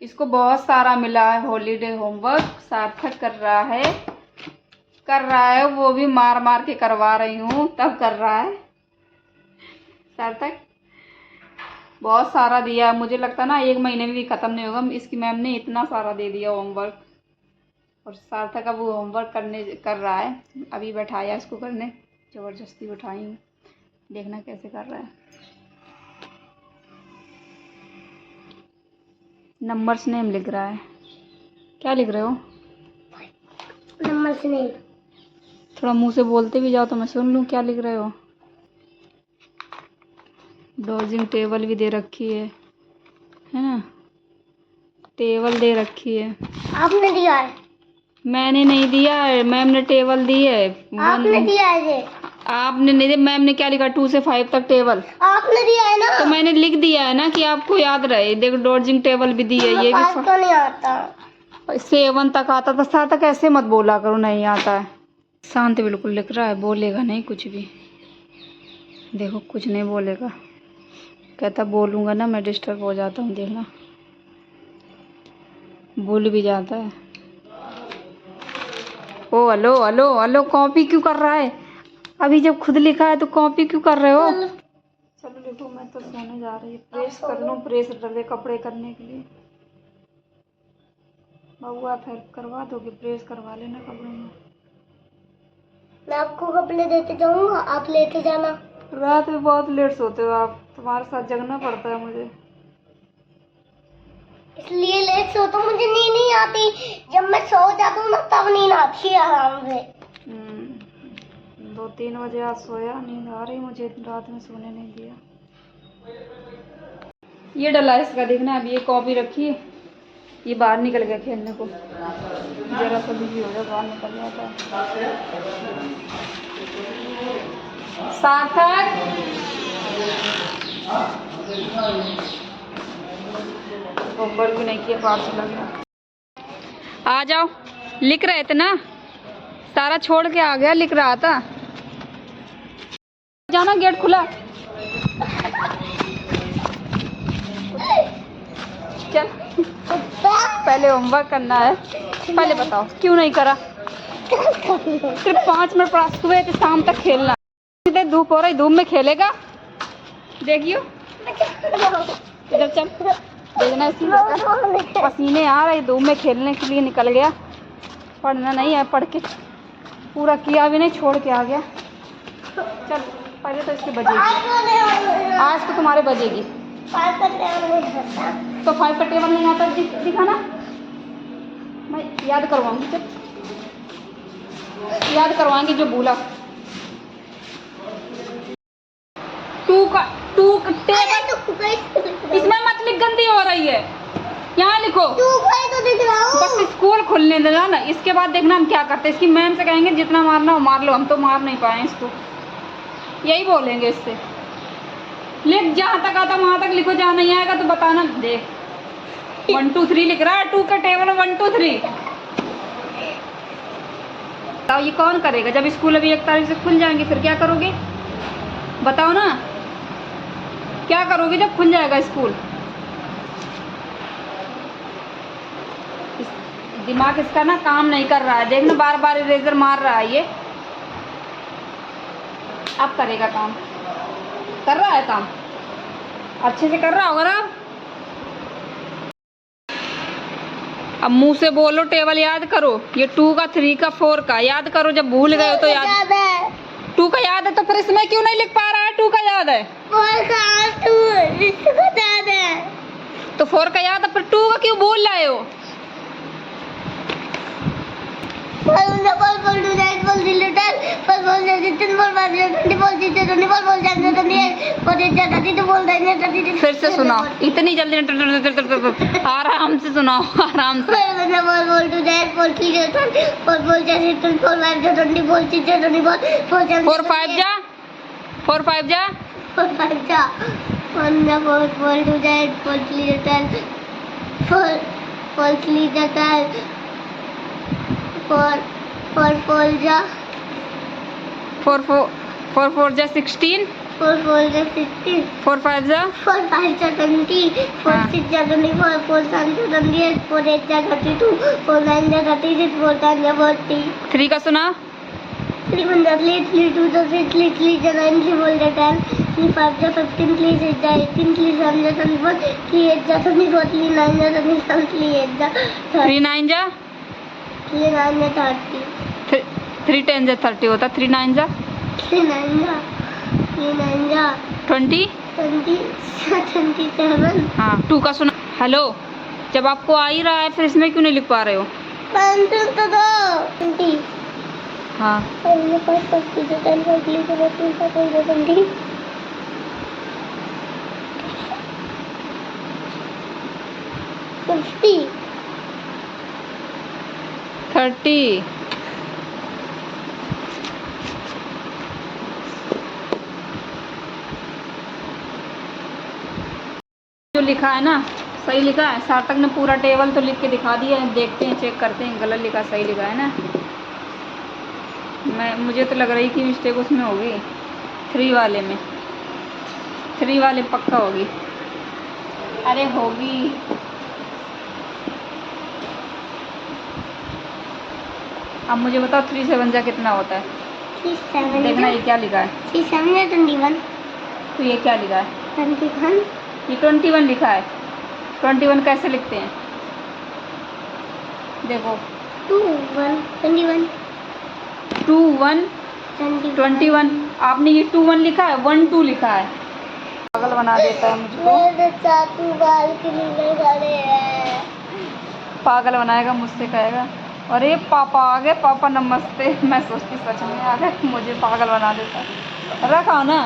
इसको बहुत सारा मिला है हॉलीडे होमवर्क। सार्थक कर रहा है, वो भी मार मार के करवा रही हूँ तब कर रहा है। सार्थक बहुत सारा दिया, मुझे लगता ना 1 महीने में भी ख़त्म नहीं होगा। इसकी मैम ने इतना सारा दे दिया होमवर्क, और सार्थक अब वो होमवर्क कर रहा है। अभी बैठाया इसको करने, ज़बरदस्ती बैठाई हूँ, देखना कैसे कर रहा है। नंबर्स नेम लिख रहा है। क्या लिख रहे हो? Numbers name. थोड़ा मुंह से बोलते भी जाओ तो मैं सुन लूँ क्या लिख रहे हो। डॉजिंग टेबल भी दे रखी है ना? टेबल दे रखी है। आपने दिया है? मैंने नहीं दिया है, मैम ने टेबल दी है। आपने दिया है ये? आपने नहीं दिया। मैम ने क्या लिखा? 2 से 5 तक टेबल आपने दिया है ना? तो मैंने लिख दिया है ना कि आपको याद रहे। देखो डॉजिंग टेबल भी दी है। ये भी तो नहीं आता। 7 तक आता था। सार्थक ऐसे मत बोला करो, नहीं आता है। शांत बिल्कुल लिख रहा है, बोलेगा नहीं कुछ भी। देखो कुछ नहीं बोलेगा, कहता बोलूँगा ना मैं डिस्टर्ब हो जाता हूँ। देखना भूल भी जाता है। ओ हेलो हेलो हेलो, कॉपी क्यों कर रहा है? अभी जब खुद लिखा है तो कॉपी क्यों कर रहे हो? चलो देखो मैं तो सोने जा रही हूँ। प्रेस कर लूँ, प्रेस डले कपड़े करने के लिए। बाबू आप हेल्प करवा दोगे? प्रेस करवा लेना कपड़े में। मैं आपको कपड़े देते जाऊंगा, आप लेते जाना। रात में बहुत लेट सोते हो आप, तुम्हारे साथ जगना पड़ता है मुझे। इसलिए लेट सोता हूँ, मुझे नींद नहीं आती। जब मैं सो जाता हूँ ना तब नींद आती है आराम से। 2-3 बजे आज सोया, नींद आ रही मुझे, रात में सोने नहीं दिया। ये डला है इसका, देखना। अभी ये कॉपी रखी है, ये बाहर निकल गया खेलने को। जरा सा बिजी हो जाए बाहर निकल जाता है। सार्थक होमवर्क भी नहीं किया, बाहर चला गया। आ जाओ, लिख रहे थे ना? सारा छोड़ के आ गया, लिख रहा था। जाना, गेट खुला। चल पहले होमवर्क करना है। पहले बताओ क्यों नहीं करा? सिर्फ 5 मिनट पढ़ा, सुबह से शाम तक खेलना। सीधे धूप हो रही, धूप में खेलेगा? देखियो इधर चल, देखना इसकी पसीने आ रहे, धूप में खेलने के लिए निकल गया। पढ़ना नहीं है, पढ़ के पूरा किया भी नहीं, छोड़ के आ गया। चल पहले तो इसकी बजेगी, आज तो तुम्हारे बजेगी। 5 का टेबल नहीं आता। तो 5 का टेबल नहीं आता, दिखाना, मैं याद करवाऊंगी। चल याद करवाएंगे जो भूला। 2 का टेबल इसमें मत लिख, गंदी हो रही है। यहाँ लिखो। तो दिख रहा हूँ। बस स्कूल खुलने देना ना, इसके बाद देखना हम क्या करते हैं। इसकी मैम से कहेंगे जितना मारना हो मार लो, हम तो मार नहीं पाए इसको, यही बोलेंगे इससे। लिख, जहाँ तक आता वहाँ तक लिखो, जहाँ नहीं आएगा तो बताना। देख 1 2 3 लिख रहा है, 2 का टेबल 1 2 3। बताओ ये कौन करेगा? जब स्कूल अभी 1 तारीख से खुल जाएंगे फिर क्या करोगे? बताओ ना, क्या करोगे जब खुल जाएगा स्कूल? दिमाग इसका ना काम नहीं कर रहा है। देखना बार बार इरेजर मार रहा है ये। अब करेगा काम, कर रहा है काम, अच्छे से कर रहा होगा ना। अब मुंह से बोलो, टेबल याद करो। ये 2 का 3 का 4 का याद करो। जब भूल गए हो तो याद। 2 का याद है तो फिर इसमें क्यों नहीं लिख पा रहा है? 2 का याद है तो 4 का याद है, फिर 2 का क्यों भूल रहे हो? फिर से सुनाओ, इतनी जल्दी आराम से सुनाओ, आराम से। 4 5 जा, 4 5 जा, 4 5 जा, 1 4 4 2 8 4 3 10 4 4 3 10 4 4 4 जा, 4 4 4 4 जा 16, 4 4 जा 16, 4 5 जा 4 5 जा 20, 4 हाँ। 6 जा 24, 4 7 जा 28, 4 8 जा 32, 4 9 जा 36, 4 10 जा 40, 3 का सुना 3 1 जा 3, 3 2 जा 6, 3 3 जा 9, 3 4 जा 10, 3 5 जा 15, 3 6 जा 18, 3 7 जा 21, 3 8 जा 24, 3 9 जा 27, 3 8 जा 3 9 जा 3 9 जा 30, 3 10 जा 30 होता, 3 9 जा 3 9 जा 20। 27, हाँ 2 का सुना। हेलो, जब आपको आ ही रहा है फिर इसमें क्यों नहीं लिख पा रहे हो? पेंसिल तो दो 20, हाँ और मेरे पास 50 जो 10 का क्लिक है 30 का कोई 20, 50, 30। जो लिखा है ना सही लिखा है? सार्थक ने पूरा टेबल तो लिख के दिखा दिया है, देखते हैं चेक करते हैं गलत लिखा सही लिखा है ना। मुझे तो लग रही कि मिस्टेक उसमें होगी 3 वाले में, 3 वाले पक्का होगी। अरे होगी। अब मुझे बताओ 3 7 जा कितना होता है? 3 7 देखना ये क्या लिखा है। 3 7 जा 21, तो ये क्या लिखा है? 21, ये 21 लिखा है। 21 कैसे लिखते हैं? देखो 2 1 21, 2 1 21। आपने ये 2 1 लिखा है, 1 2 लिखा है। पागल बना देता है मुझको। मेरे चाचू बाल क्लीनर खड़े हैं। पागल बनाएगा, मुझसे कहेगा अरे पापा आ गए, पापा नमस्ते। मैं सोचती सच में आ गए, मुझे पागल बना देता है। रखा ना